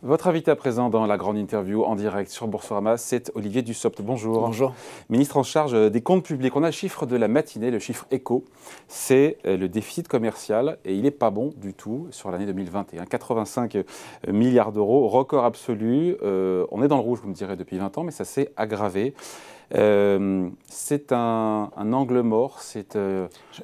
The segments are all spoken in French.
Votre invité à présent dans la grande interview en direct sur Boursorama, c'est Olivier Dussopt. Bonjour. Bonjour. Ministre en charge des comptes publics. On a le chiffre de la matinée, le chiffre éco, c'est le déficit commercial et il n'est pas bon du tout sur l'année 2021. 85 milliards d'euros, record absolu. On est dans le rouge, vous me direz, depuis 20 ans, mais ça s'est aggravé. C'est un angle mort, c'est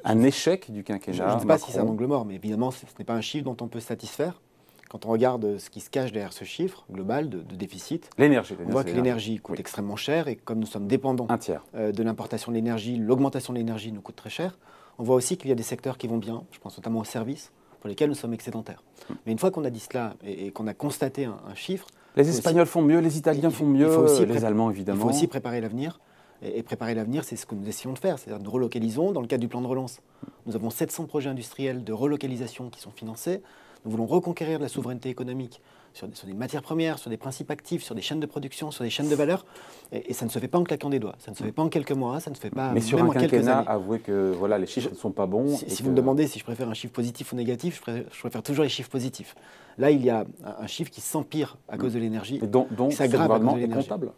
un échec du quinquennat. Je ne sais pas si c'est un angle mort, mais évidemment, ce n'est pas un chiffre dont on peut se satisfaire. Quand on regarde ce qui se cache derrière ce chiffre global de déficit, l'énergie, on voit que l'énergie coûte extrêmement cher et comme nous sommes dépendants de l'importation de l'énergie, l'augmentation de l'énergie nous coûte très cher. On voit aussi qu'il y a des secteurs qui vont bien, je pense notamment aux services, pour lesquels nous sommes excédentaires. Mais une fois qu'on a dit cela et qu'on a constaté un chiffre... Les Espagnols font mieux, les Italiens font mieux, les Allemands évidemment. Il faut aussi préparer l'avenir. Et préparer l'avenir, c'est ce que nous essayons de faire. C'est-à-dire nous relocalisons dans le cadre du plan de relance. Nous avons 700 projets industriels de relocalisation qui sont financés. Nous voulons reconquérir de la souveraineté économique sur des matières premières, sur des principes actifs, sur des chaînes de production, sur des chaînes de valeur. Et ça ne se fait pas en claquant des doigts. Ça ne se fait pas en quelques mois, ça ne se fait pas mais sur même un en quelques quinquennat, années. avouez que voilà, les chiffres ne sont pas bons. Si vous me demandez si je préfère un chiffre positif ou négatif, je préfère toujours les chiffres positifs. Là, il y a un chiffre qui s'empire à cause de l'énergie. Donc ce gouvernement est comptable.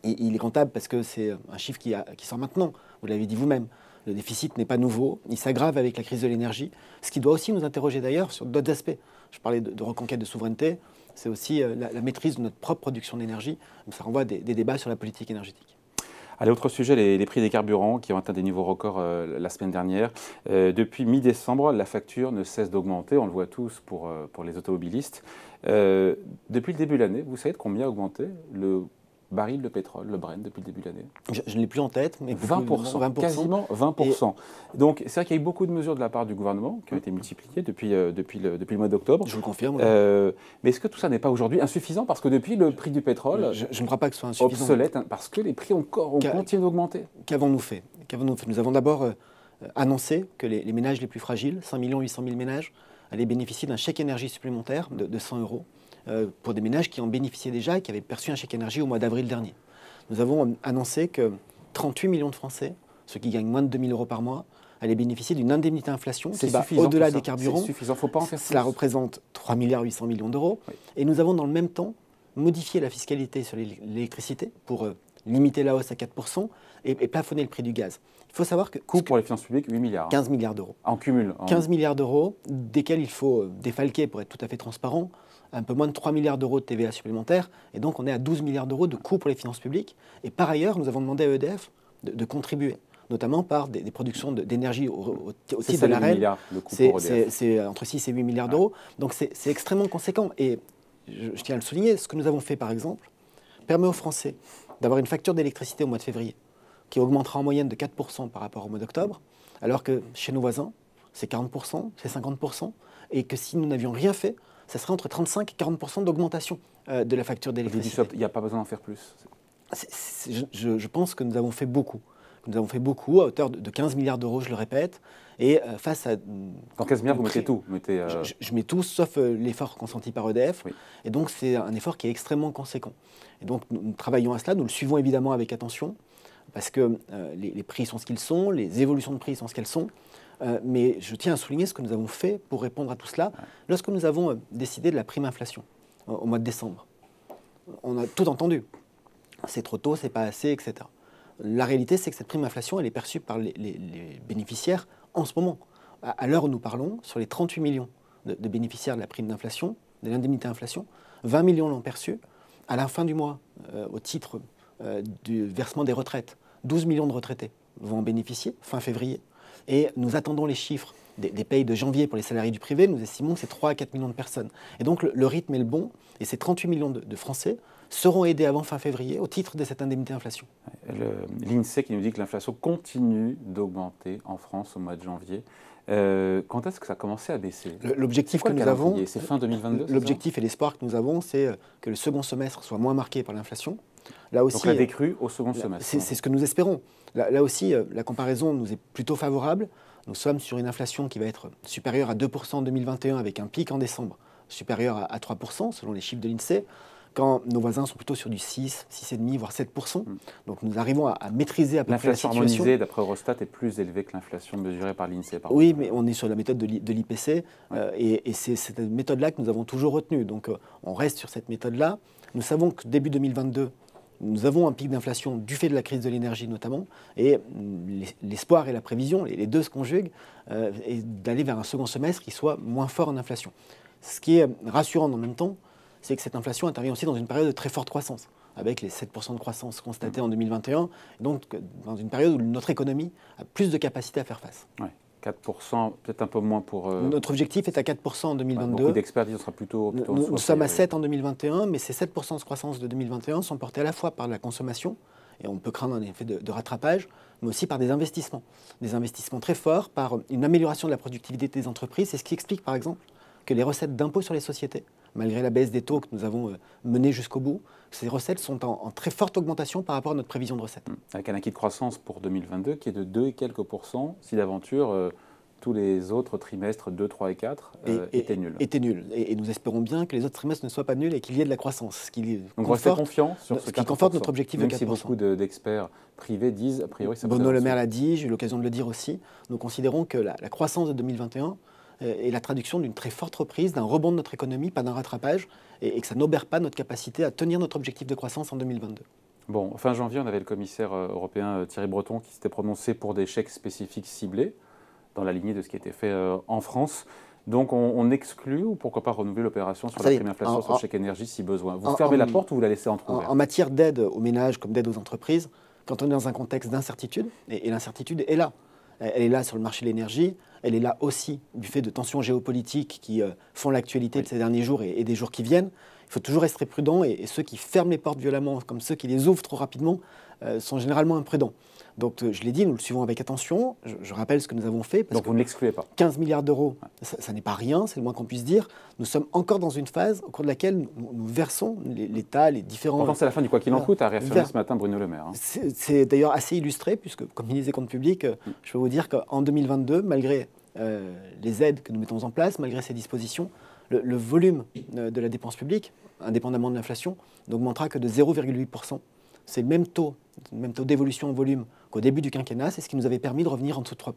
Il est comptable parce que c'est un chiffre qui sort maintenant. Vous l'avez dit vous-même. Le déficit n'est pas nouveau, il s'aggrave avec la crise de l'énergie, ce qui doit aussi nous interroger d'ailleurs sur d'autres aspects. Je parlais de reconquête de souveraineté, c'est aussi la maîtrise de notre propre production d'énergie. Ça renvoie à des débats sur la politique énergétique. Allez, autre sujet, les prix des carburants qui ont atteint des niveaux records la semaine dernière. Depuis mi-décembre, la facture ne cesse d'augmenter, on le voit tous pour les automobilistes. Depuis le début de l'année, vous savez de combien a augmenté le baril de pétrole, le Brent, depuis le début de l'année? Je ne l'ai plus en tête, mais 20%, quasiment 20%. Donc c'est vrai qu'il y a eu beaucoup de mesures de la part du gouvernement qui ont été multipliées depuis le mois d'octobre. Je vous le confirme. Mais est-ce que tout ça n'est pas aujourd'hui insuffisant? Parce que depuis, le prix du pétrole je ne crois pas que ce soit insuffisant. Obsolète, hein, parce que les prix ont continué d'augmenter. Qu'avons-nous fait? Nous avons d'abord annoncé que les ménages les plus fragiles, 5 800 000 ménages, allaient bénéficier d'un chèque énergie supplémentaire de 100 euros. Pour des ménages qui en bénéficiaient déjà et qui avaient perçu un chèque énergie au mois d'avril dernier. Nous avons annoncé que 38 millions de Français, ceux qui gagnent moins de 2 000 euros par mois, allaient bénéficier d'une indemnité inflation qui va au-delà des carburants. C'est suffisant, il ne faut pas en faire plus. Cela représente 3 800 millions d'euros. Oui. Et nous avons dans le même temps modifié la fiscalité sur l'électricité pour limiter la hausse à 4% et plafonner le prix du gaz. Il faut savoir que... Coût pour les finances publiques, 8 milliards. 15 milliards d'euros. En cumul. 15 milliards d'euros, desquels il faut défalquer, pour être tout à fait transparent, un peu moins de 3 milliards d'euros de TVA supplémentaire. Et donc, on est à 12 milliards d'euros de coûts pour les finances publiques. Et par ailleurs, nous avons demandé à EDF de contribuer, notamment par des productions d'énergie au titre de l'AREN. C'est entre 6 et 8 milliards d'euros. Donc, c'est extrêmement conséquent. Et je tiens à le souligner, ce que nous avons fait, par exemple, permet aux Français d'avoir une facture d'électricité au mois de février qui augmentera en moyenne de 4% par rapport au mois d'octobre, alors que chez nos voisins, c'est 40%, c'est 50%, et que si nous n'avions rien fait, ça serait entre 35 et 40% d'augmentation de la facture d'électricité. Il n'y a pas besoin d'en faire plus. Je pense que nous avons fait beaucoup. Nous avons fait beaucoup, à hauteur de 15 milliards d'euros, je le répète, et face à... Dans 15 milliards, vous mettez tout. Je mets tout, sauf l'effort consenti par EDF, oui. Et donc c'est un effort qui est extrêmement conséquent. Et donc nous travaillons à cela, nous le suivons évidemment avec attention, parce que les prix sont ce qu'ils sont, les évolutions de prix sont ce qu'elles sont, mais je tiens à souligner ce que nous avons fait pour répondre à tout cela. Ouais. Lorsque nous avons décidé de la prime inflation au mois de décembre, on a tout entendu. C'est trop tôt, c'est pas assez, etc. La réalité, c'est que cette prime inflation, elle est perçue par les bénéficiaires en ce moment. À l'heure où nous parlons, sur les 38 millions de bénéficiaires de la prime d'inflation, de l'indemnité inflation, 20 millions l'ont perçue. À la fin du mois, au titre du versement des retraites, 12 millions de retraités vont en bénéficier, fin février. Et nous attendons les chiffres des payes de janvier pour les salariés du privé. Nous estimons que c'est 3 à 4 millions de personnes. Et donc le rythme est le bon. Et ces 38 millions de Français seront aidés avant fin février au titre de cette indemnité inflation. L'INSEE qui nous dit que l'inflation continue d'augmenter en France au mois de janvier. Quand est-ce que ça a commencé à baisser? L'objectif que nous avons, c'est fin 2022. L'objectif et l'espoir que nous avons, c'est que le second semestre soit moins marqué par l'inflation. Là aussi, donc la décrue au second semestre. C'est ce que nous espérons. Là aussi, la comparaison nous est plutôt favorable. Nous sommes sur une inflation qui va être supérieure à 2% en 2021 avec un pic en décembre supérieur à 3% selon les chiffres de l'INSEE. quand nos voisins sont plutôt sur du 6, 6,5, voire 7%. Donc nous arrivons à maîtriser à peu près la situation. L'inflation harmonisée, d'après Eurostat, est plus élevée que l'inflation mesurée par l'INSEE. Oui, mais on est sur la méthode de l'IPC, et c'est cette méthode-là que nous avons toujours retenue. Donc on reste sur cette méthode-là. Nous savons que début 2022, nous avons un pic d'inflation du fait de la crise de l'énergie notamment, et l'espoir et la prévision, les deux se conjuguent, est d'aller vers un second semestre qui soit moins fort en inflation. Ce qui est rassurant en même temps, c'est que cette inflation intervient aussi dans une période de très forte croissance, avec les 7% de croissance constatés en 2021, et donc dans une période où notre économie a plus de capacité à faire face. Ouais. 4%, peut-être un peu moins pour... Notre objectif est à 4% en 2022. Beaucoup d'experts disent qu'on sera plutôt nous sommes à 7 en 2021, mais ces 7% de croissance de 2021 sont portés à la fois par la consommation, et on peut craindre un effet de rattrapage, mais aussi par des investissements. Des investissements très forts, par une amélioration de la productivité des entreprises. C'est ce qui explique par exemple que les recettes d'impôt sur les sociétés, malgré la baisse des taux que nous avons menée jusqu'au bout, ces recettes sont en très forte augmentation par rapport à notre prévision de recettes. Avec un acquis de croissance pour 2022 qui est de 2 et quelques %, si d'aventure tous les autres trimestres, 2, 3 et 4, étaient nuls. Et nous espérons bien que les autres trimestres ne soient pas nuls et qu'il y ait de la croissance. Donc on reste confiant sur ce 4%. Qui conforte notre objectif de 4%. Même si beaucoup d'experts privés disent, a priori, ça Bruno Le Maire l'a dit, j'ai eu l'occasion de le dire aussi. Nous considérons que la croissance de 2021 est la traduction d'une très forte reprise, d'un rebond de notre économie, pas d'un rattrapage, et que ça n'obère pas notre capacité à tenir notre objectif de croissance en 2022. Bon, fin janvier, on avait le commissaire européen Thierry Breton qui s'était prononcé pour des chèques spécifiques ciblés, dans la lignée de ce qui a été fait en France. Donc on exclut ou pourquoi pas renouveler l'opération sur la prime inflation, sur le chèque énergie si besoin. Vous fermez la porte ou vous la laissez entrouverte? En matière d'aide aux ménages comme d'aide aux entreprises, quand on est dans un contexte d'incertitude, et l'incertitude est là. Elle est là sur le marché de l'énergie, elle est là aussi du fait de tensions géopolitiques qui font l'actualité de ces derniers jours et des jours qui viennent. Il faut toujours rester prudent et ceux qui ferment les portes violemment, comme ceux qui les ouvrent trop rapidement, sont généralement imprudents. Donc je l'ai dit, nous le suivons avec attention. Je rappelle ce que nous avons fait. Donc vous ne l'excluez pas. 15 milliards d'euros, ça n'est pas rien, c'est le moins qu'on puisse dire. Nous sommes encore dans une phase au cours de laquelle nous versons l'État, les différents... Pourtant c'est la fin du quoi qu'il en coûte, a réaffirmé ce matin Bruno Le Maire. C'est d'ailleurs assez illustré, puisque comme ministre des Comptes publics, je peux vous dire qu'en 2022, malgré les aides que nous mettons en place, malgré ces dispositions, le volume de la dépense publique, indépendamment de l'inflation, n'augmentera que de 0,8%. C'est le même taux d'évolution en volume qu'au début du quinquennat, c'est ce qui nous avait permis de revenir en dessous de 3%.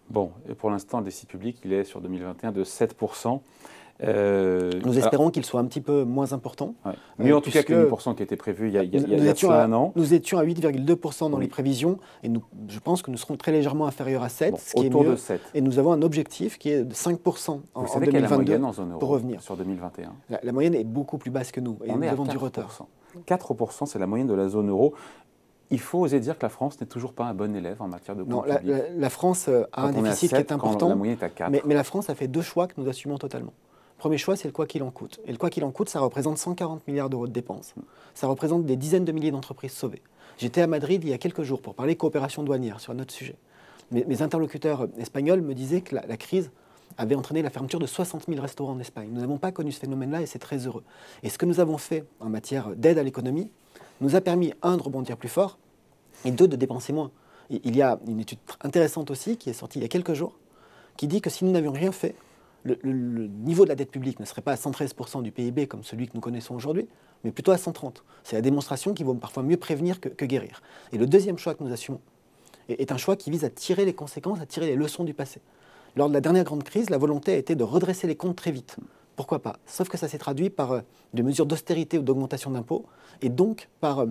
Bon, et pour l'instant, le déficit public, il est sur 2021 de 7%. Nous espérons qu'il soit un petit peu moins important. Ouais. Mieux en tout cas que le 8% qui était prévu il y a un an. Nous étions à 8,2% dans les prévisions, et je pense que nous serons très légèrement inférieurs à 7, ce qui est autour mieux. De 7. Et nous avons un objectif qui est de 5% en 2022 quelle est la moyenne en zone euro pour revenir. Sur 2021 la moyenne est beaucoup plus basse que nous, et nous avons du retard. 4%, c'est la moyenne de la zone euro. Il faut oser dire que la France n'est toujours pas un bon élève en matière de compte public. La France a un déficit 7, qui est important, la moyenne est à 4. Mais la France a fait deux choix que nous assumons totalement. Le premier choix, c'est le quoi qu'il en coûte. Et le quoi qu'il en coûte, ça représente 140 milliards d'euros de dépenses. Ça représente des dizaines de milliers d'entreprises sauvées. J'étais à Madrid il y a quelques jours pour parler coopération douanière sur un autre sujet. Mes interlocuteurs espagnols me disaient que la crise avait entraîné la fermeture de 60 000 restaurants en Espagne. Nous n'avons pas connu ce phénomène-là et c'est très heureux. Et ce que nous avons fait en matière d'aide à l'économie nous a permis, un, de rebondir plus fort, et deux, de dépenser moins. Il y a une étude intéressante aussi qui est sortie il y a quelques jours, qui dit que si nous n'avions rien fait, le niveau de la dette publique ne serait pas à 113% du PIB comme celui que nous connaissons aujourd'hui, mais plutôt à 130%. C'est la démonstration qui vaut parfois mieux prévenir que guérir. Et le deuxième choix que nous assumons est un choix qui vise à tirer les conséquences, à tirer les leçons du passé. Lors de la dernière grande crise, la volonté a été de redresser les comptes très vite. Pourquoi pas? Sauf que ça s'est traduit par des mesures d'austérité ou d'augmentation d'impôts, et donc par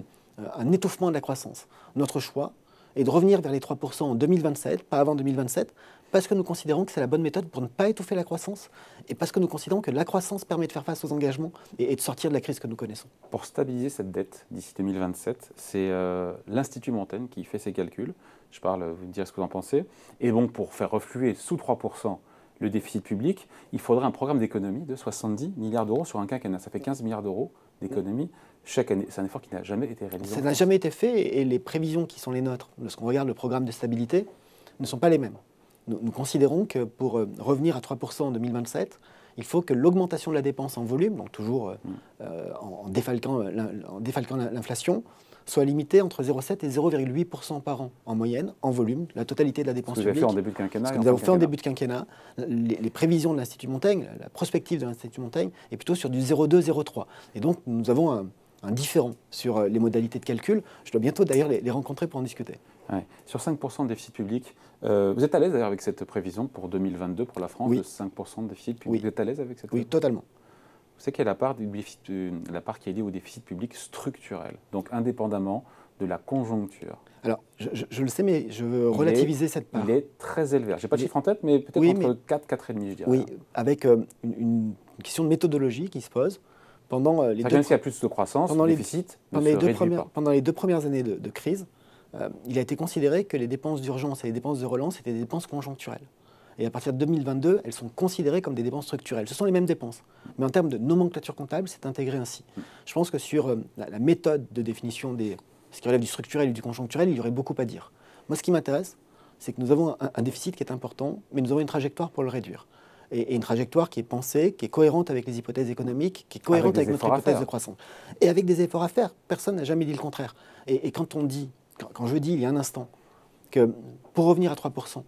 un étouffement de la croissance. Notre choix est de revenir vers les 3% en 2027, pas avant 2027, parce que nous considérons que c'est la bonne méthode pour ne pas étouffer la croissance, et parce que nous considérons que la croissance permet de faire face aux engagements et de sortir de la crise que nous connaissons. Pour stabiliser cette dette d'ici 2027, c'est l'Institut Montaigne qui fait ses calculs. Je parle, vous me direz ce que vous en pensez. Et bon, pour faire refluer sous 3% le déficit public, il faudrait un programme d'économie de 70 milliards d'euros sur un quinquennat. Ça fait 15 milliards d'euros d'économie chaque année. C'est un effort qui n'a jamais été réalisé. Ça n'a jamais été fait, et les prévisions qui sont les nôtres, lorsqu'on regarde le programme de stabilité, ne sont pas les mêmes. Nous considérons que pour revenir à 3% en 2027, il faut que l'augmentation de la dépense en volume, donc toujours en défalquant l'inflation, soit limitée entre 0,7 et 0,8% par an en moyenne, en volume, la totalité de la dépense publique. Ce que vous avez fait en début de quinquennat. Ce que nous avons fait en début de quinquennat. Les prévisions de l'Institut Montaigne, la prospective de l'Institut Montaigne est plutôt sur du 0,2, 0,3. Et donc nous avons un différent sur les modalités de calcul. Je dois bientôt d'ailleurs les rencontrer pour en discuter. Ouais. Sur 5% de déficit public, vous êtes à l'aise d'ailleurs avec cette prévision pour 2022 pour la France, de 5% de déficit public? Vous êtes à l'aise avec cette prévision? Oui, totalement. Vous savez qu'il y a la part qui est liée au déficit public structurel, donc indépendamment de la conjoncture. Alors, je le sais, mais je veux relativiser cette part. Il est très élevé. Je n'ai pas de chiffre en tête, mais peut-être entre 4, 4,5, je dirais. Oui, avec une question de méthodologie qui se pose. Pendant les même s'il y a plus de croissance, le déficit ne se réduit pas. Pendant les 2 premières années de crise, il a été considéré que les dépenses d'urgence et les dépenses de relance étaient des dépenses conjoncturelles. Et à partir de 2022, elles sont considérées comme des dépenses structurelles. Ce sont les mêmes dépenses. Mais en termes de nomenclature comptable, c'est intégré ainsi. Je pense que sur la méthode de définition de ce qui relève du structurel et du conjoncturel, il y aurait beaucoup à dire. Moi, ce qui m'intéresse, c'est que nous avons un déficit qui est important, mais nous avons une trajectoire pour le réduire. Et une trajectoire qui est pensée, qui est cohérente avec les hypothèses économiques, qui est cohérente avec notre hypothèse de croissance. Et avec des efforts à faire. Personne n'a jamais dit le contraire. Et quand je dis il y a un instant que pour revenir à 3%,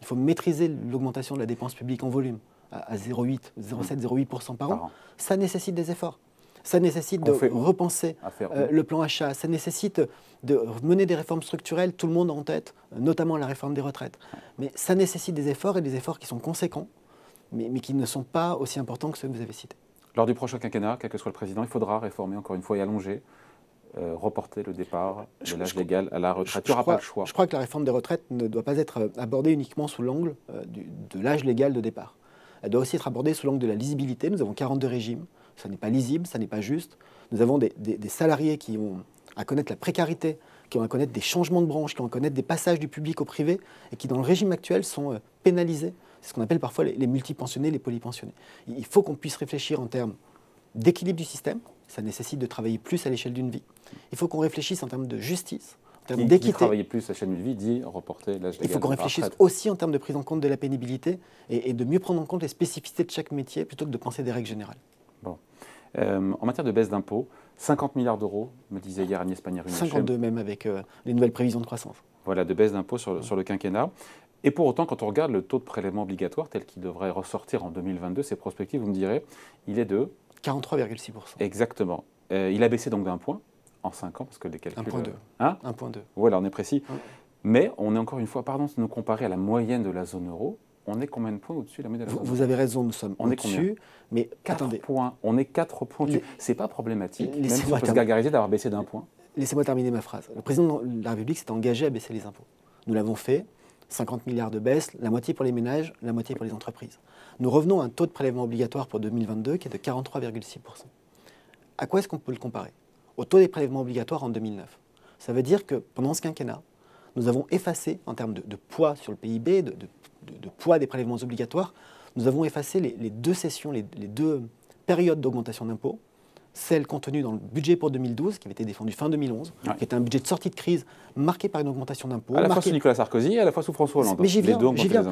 il faut maîtriser l'augmentation de la dépense publique en volume à 0,8, 0,7, 0,8% par an. Ça nécessite des efforts. Ça nécessite de repenser le plan achat. Ça nécessite de mener des réformes structurelles, tout le monde a en tête, notamment la réforme des retraites. Mais ça nécessite des efforts et des efforts qui sont conséquents, mais qui ne sont pas aussi importants que ceux que vous avez cités. Lors du prochain quinquennat, quel que soit le président, il faudra réformer encore une fois et allonger, reporter le départ de l'âge légal à la retraite. Tu n'auras pas le choix. Je crois que la réforme des retraites ne doit pas être abordée uniquement sous l'angle de l'âge légal de départ. Elle doit aussi être abordée sous l'angle de la lisibilité. Nous avons 42 régimes. Ça n'est pas lisible, ça n'est pas juste. Nous avons des salariés qui ont à connaître la précarité, qui ont à connaître des changements de branche, qui ont à connaître des passages du public au privé et qui, dans le régime actuel, sont pénalisés. C'est ce qu'on appelle parfois les multipensionnés, les polypensionnés. Il faut qu'on puisse réfléchir en termes d'équilibre du système. Ça nécessite de travailler plus à l'échelle d'une vie. Il faut qu'on réfléchisse en termes de justice, en termes d'équité. Travailler plus à l'échelle d'une vie dit reporter l'âge légal. Il faut qu'on réfléchisse aussi en termes de prise en compte de la pénibilité et de mieux prendre en compte les spécificités de chaque métier plutôt que de penser des règles générales. Bon. En matière de baisse d'impôts, 50 milliards d'euros, me disait hier Agnès Pannier-Runacher. 52 même avec les nouvelles prévisions de croissance. Voilà, de baisse d'impôts sur le quinquennat. Et pour autant, quand on regarde le taux de prélèvement obligatoire tel qu'il devrait ressortir en 2022, ces prospectives, vous me direz, il est de 43,6%. Exactement. Il a baissé donc d'un point en 5 ans, parce que les calculs... 1,2. Hein 1,2. Voilà, on est précis. Mais on est encore une fois, pardon, si nous comparer à la moyenne de la zone euro, on est combien de points au-dessus de la moyenne de la zone euro? Vous avez raison, nous sommes au-dessus, mais 4 attendez. points. On est 4 points au-dessus. C'est pas problématique, même si on peut se gargariser d'avoir baissé d'un point. Laissez-moi terminer ma phrase. Le président de la République s'est engagé à baisser les impôts. Nous l'avons fait. 50 milliards de baisse, la moitié pour les ménages, la moitié pour les entreprises. Nous revenons à un taux de prélèvement obligatoire pour 2022 qui est de 43,6%. À quoi est-ce qu'on peut le comparer? Au taux des prélèvements obligatoires en 2009. Ça veut dire que pendant ce quinquennat, nous avons effacé, en termes de poids sur le PIB, de poids des prélèvements obligatoires, nous avons effacé les deux sessions, les deux périodes d'augmentation d'impôts, celle contenue dans le budget pour 2012, qui avait été défendu fin 2011, qui était un budget de sortie de crise marqué par une augmentation d'impôts. À la fois sous Nicolas Sarkozy et à la fois sous François Hollande. Mais j'y viens.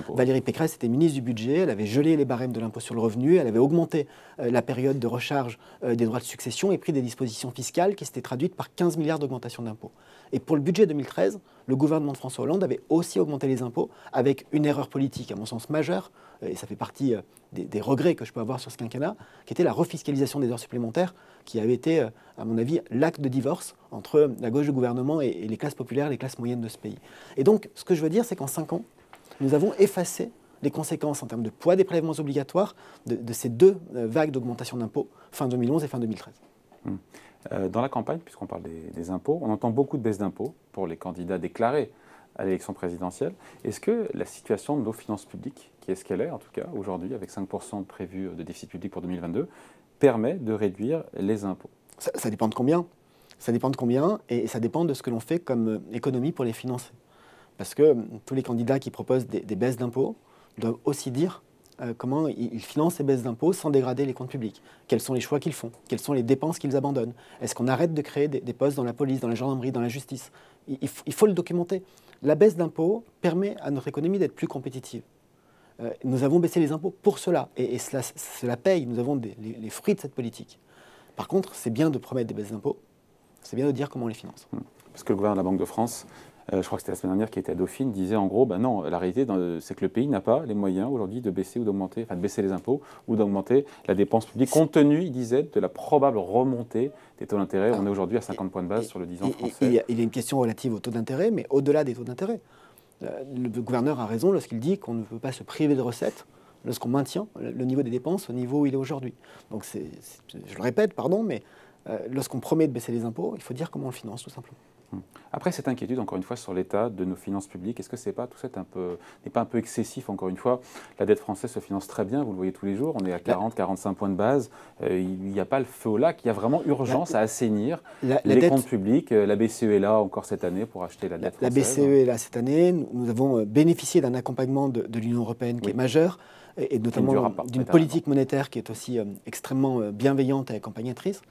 Valérie Pécresse était ministre du budget, elle avait gelé les barèmes de l'impôt sur le revenu, elle avait augmenté la période de recharge des droits de succession et pris des dispositions fiscales qui s'étaient traduites par 15 milliards d'augmentation d'impôts. Et pour le budget 2013, le gouvernement de François Hollande avait aussi augmenté les impôts avec une erreur politique, à mon sens majeure, et ça fait partie des regrets que je peux avoir sur ce quinquennat, qui était la refiscalisation des heures supplémentaires, qui avait été, à mon avis, l'acte de divorce entre la gauche du gouvernement et les classes populaires, les classes moyennes de ce pays. Et donc, ce que je veux dire, c'est qu'en 5 ans, nous avons effacé les conséquences en termes de poids des prélèvements obligatoires de ces deux vagues d'augmentation d'impôts, fin 2011 et fin 2013. Dans la campagne, puisqu'on parle des impôts, on entend beaucoup de baisses d'impôts pour les candidats déclarés à l'élection présidentielle. Est-ce que la situation de nos finances publiques, qui est ce qu'elle est en tout cas aujourd'hui, avec 5% de prévu de déficit public pour 2022, permet de réduire les impôts? Ça dépend de combien. Ça dépend de combien et ça dépend de ce que l'on fait comme économie pour les financer. Parce que tous les candidats qui proposent des baisses d'impôts doivent aussi dire comment ils financent ces baisses d'impôts sans dégrader les comptes publics. Quels sont les choix qu'ils font? Quelles sont les dépenses qu'ils abandonnent? Est-ce qu'on arrête de créer des postes dans la police, dans la gendarmerie, dans la justice? Il faut le documenter. La baisse d'impôts permet à notre économie d'être plus compétitive. Nous avons baissé les impôts pour cela, et cela paye. Nous avons les fruits de cette politique. Par contre, c'est bien de promettre des baisses d'impôts. c'est bien de dire comment on les finance. Parce que le gouverneur de la Banque de France, je crois que c'était la semaine dernière qui était à Dauphine, disait en gros, ben non, la réalité, c'est que le pays n'a pas les moyens aujourd'hui de baisser ou d'augmenter, enfin de baisser les impôts ou d'augmenter la dépense publique, compte tenu, il disait, de la probable remontée des taux d'intérêt. On est aujourd'hui à 50 points de base sur le 10 ans français. Il y a une question relative aux taux d'intérêt, mais au-delà des taux d'intérêt. Le gouverneur a raison lorsqu'il dit qu'on ne peut pas se priver de recettes lorsqu'on maintient le niveau des dépenses au niveau où il est aujourd'hui. Donc je le répète, pardon, mais lorsqu'on promet de baisser les impôts, il faut dire comment on le finance, tout simplement. Après, cette inquiétude, encore une fois, sur l'état de nos finances publiques, est-ce que tout ça n'est pas un peu excessif, encore une fois? La dette française se finance très bien, vous le voyez tous les jours, on est à 40-45 points de base, il n'y a pas le feu au lac, il y a vraiment urgence à assainir les comptes publics. La BCE est là encore cette année pour acheter la dette française. La BCE est là cette année, nous avons bénéficié d'un accompagnement de l'Union européenne qui est majeur, et notamment d'une politique monétaire qui est aussi extrêmement bienveillante et accompagnatrice.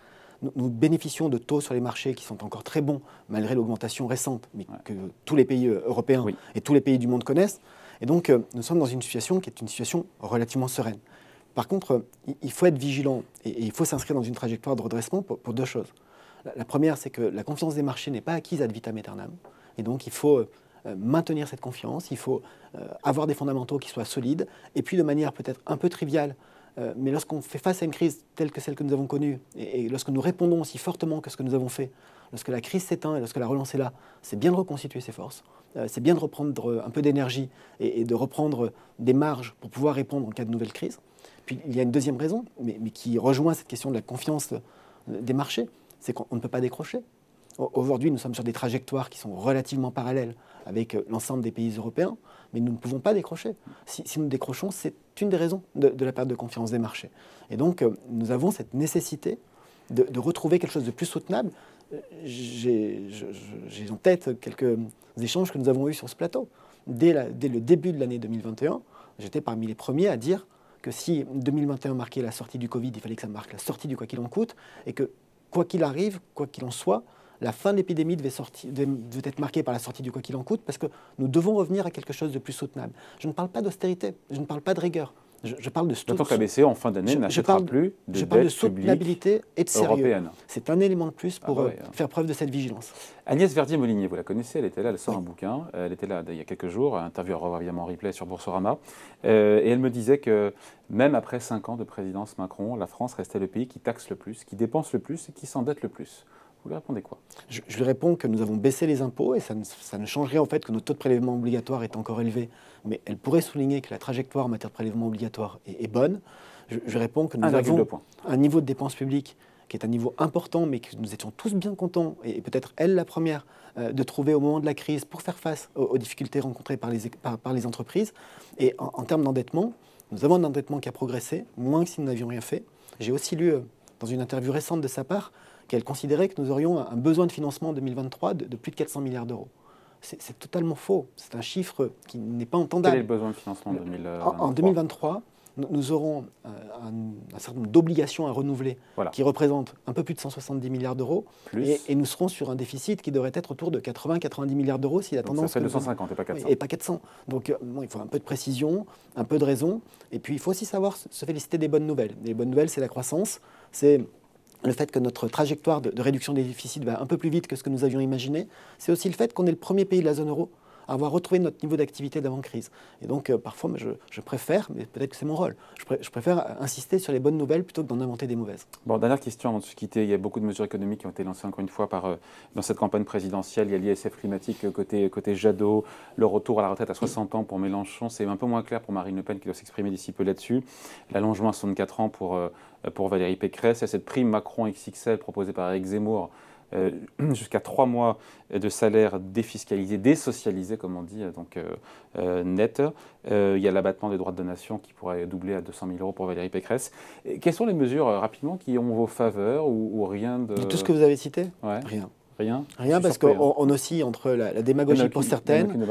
Nous bénéficions de taux sur les marchés qui sont encore très bons, malgré l'augmentation récente, mais que tous les pays européens et tous les pays du monde connaissent. Et donc, nous sommes dans une situation qui est une situation relativement sereine. Par contre, il faut être vigilant et il faut s'inscrire dans une trajectoire de redressement pour deux choses. La première, c'est que la confiance des marchés n'est pas acquise ad vitam aeternam. Et donc, il faut maintenir cette confiance, il faut avoir des fondamentaux qui soient solides, et puis de manière peut-être un peu triviale, mais lorsqu'on fait face à une crise telle que celle que nous avons connue, et lorsque nous répondons aussi fortement que ce que nous avons fait, lorsque la crise s'éteint et lorsque la relance est là, c'est bien de reconstituer ses forces, c'est bien de reprendre un peu d'énergie et de reprendre des marges pour pouvoir répondre en cas de nouvelle crise. Puis il y a une deuxième raison, mais qui rejoint cette question de la confiance des marchés, c'est qu'on ne peut pas décrocher. Aujourd'hui, nous sommes sur des trajectoires qui sont relativement parallèles avec l'ensemble des pays européens, mais nous ne pouvons pas décrocher. Si nous décrochons, c'est une des raisons de la perte de confiance des marchés. Et donc, nous avons cette nécessité de retrouver quelque chose de plus soutenable. J'ai en tête quelques échanges que nous avons eus sur ce plateau. Dès le début de l'année 2021, j'étais parmi les premiers à dire que si 2021 marquait la sortie du Covid, il fallait que ça marque la sortie du quoi qu'il en coûte, et que quoi qu'il arrive, quoi qu'il en soit, la fin de l'épidémie devait être marquée par la sortie du quoi qu'il en coûte, parce que nous devons revenir à quelque chose de plus soutenable. Je ne parle pas d'austérité, je ne parle pas de rigueur. Je parle de D'autant que la BCE, en fin d'année, n'achètera plus de dette soutenabilité et de sérieux. Européenne. C'est un élément de plus pour faire preuve de cette vigilance. Agnès Verdier-Molinier, vous la connaissez, elle était là, elle sort un bouquin, elle était là il y a quelques jours, interview à revoir évidemment en replay sur Boursorama, et elle me disait que même après 5 ans de présidence Macron, la France restait le pays qui taxe le plus, qui dépense le plus et qui s'endette le plus. Vous lui répondez quoi? Je lui réponds que nous avons baissé les impôts et ça ne changerait en fait que notre taux de prélèvement obligatoire est encore élevé. Mais elle pourrait souligner que la trajectoire en matière de prélèvement obligatoire est bonne. Je lui réponds que nous avons un niveau de dépenses publiques qui est un niveau important, mais que nous étions tous bien contents, et peut-être elle la première, de trouver au moment de la crise pour faire face aux difficultés rencontrées par les entreprises. Et en termes d'endettement, nous avons un endettement qui a progressé, moins que si nous n'avions rien fait. J'ai aussi lu dans une interview récente de sa part qu'elle considérait que nous aurions un besoin de financement en 2023 de plus de 400 milliards d'euros. C'est totalement faux. C'est un chiffre qui n'est pas entendable. Quel est le besoin de financement en 2023 En 2023, nous aurons un certain nombre d'obligations à renouveler qui représentent un peu plus de 170 milliards d'euros. Et nous serons sur un déficit qui devrait être autour de 80-90 milliards d'euros si la tendance... Ça fait 250 et pas 400. Et pas 400. Donc il faut un peu de précision, un peu de raison. Et puis il faut aussi savoir se féliciter des bonnes nouvelles. Et les bonnes nouvelles, c'est la croissance, c'est le fait que notre trajectoire de réduction des déficits va un peu plus vite que ce que nous avions imaginé. C'est aussi le fait qu'on est le premier pays de la zone euro à avoir retrouvé notre niveau d'activité d'avant-crise. Et donc, parfois, je préfère, mais peut-être que c'est mon rôle, je préfère insister sur les bonnes nouvelles plutôt que d'en inventer des mauvaises. Bon, dernière question avant de se quitter. Il y a beaucoup de mesures économiques qui ont été lancées, encore une fois, dans cette campagne présidentielle. Il y a l'ISF climatique côté Jadot, le retour à la retraite à 60 ans pour Mélenchon. C'est un peu moins clair pour Marine Le Pen qui doit s'exprimer d'ici peu là-dessus. L'allongement à 64 ans pour Valérie Pécresse. Il y a cette prime Macron XXL proposée par Éric Zemmour, jusqu'à 3 mois de salaire défiscalisé, désocialisé, comme on dit, donc net. Il y a l'abattement des droits de donation qui pourrait doubler à 200 000 € pour Valérie Pécresse. Et quelles sont les mesures, rapidement, qui ont vos faveurs ou rien de... De tout ce que vous avez cité ? Rien. Rien parce qu'on oscille entre la démagogie pour certaines,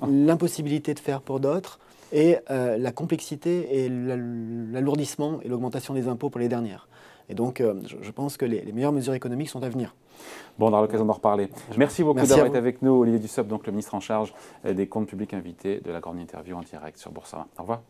l'impossibilité de faire pour d'autres, et la complexité et l'alourdissement et l'augmentation des impôts pour les dernières. Et donc, je pense que les meilleures mesures économiques sont à venir. Bon, on aura l'occasion d'en reparler. Merci beaucoup d'avoir été avec nous, Olivier Dussopt, donc le ministre en charge des comptes publics invité de la grande interview en direct sur Boursorama. Au revoir.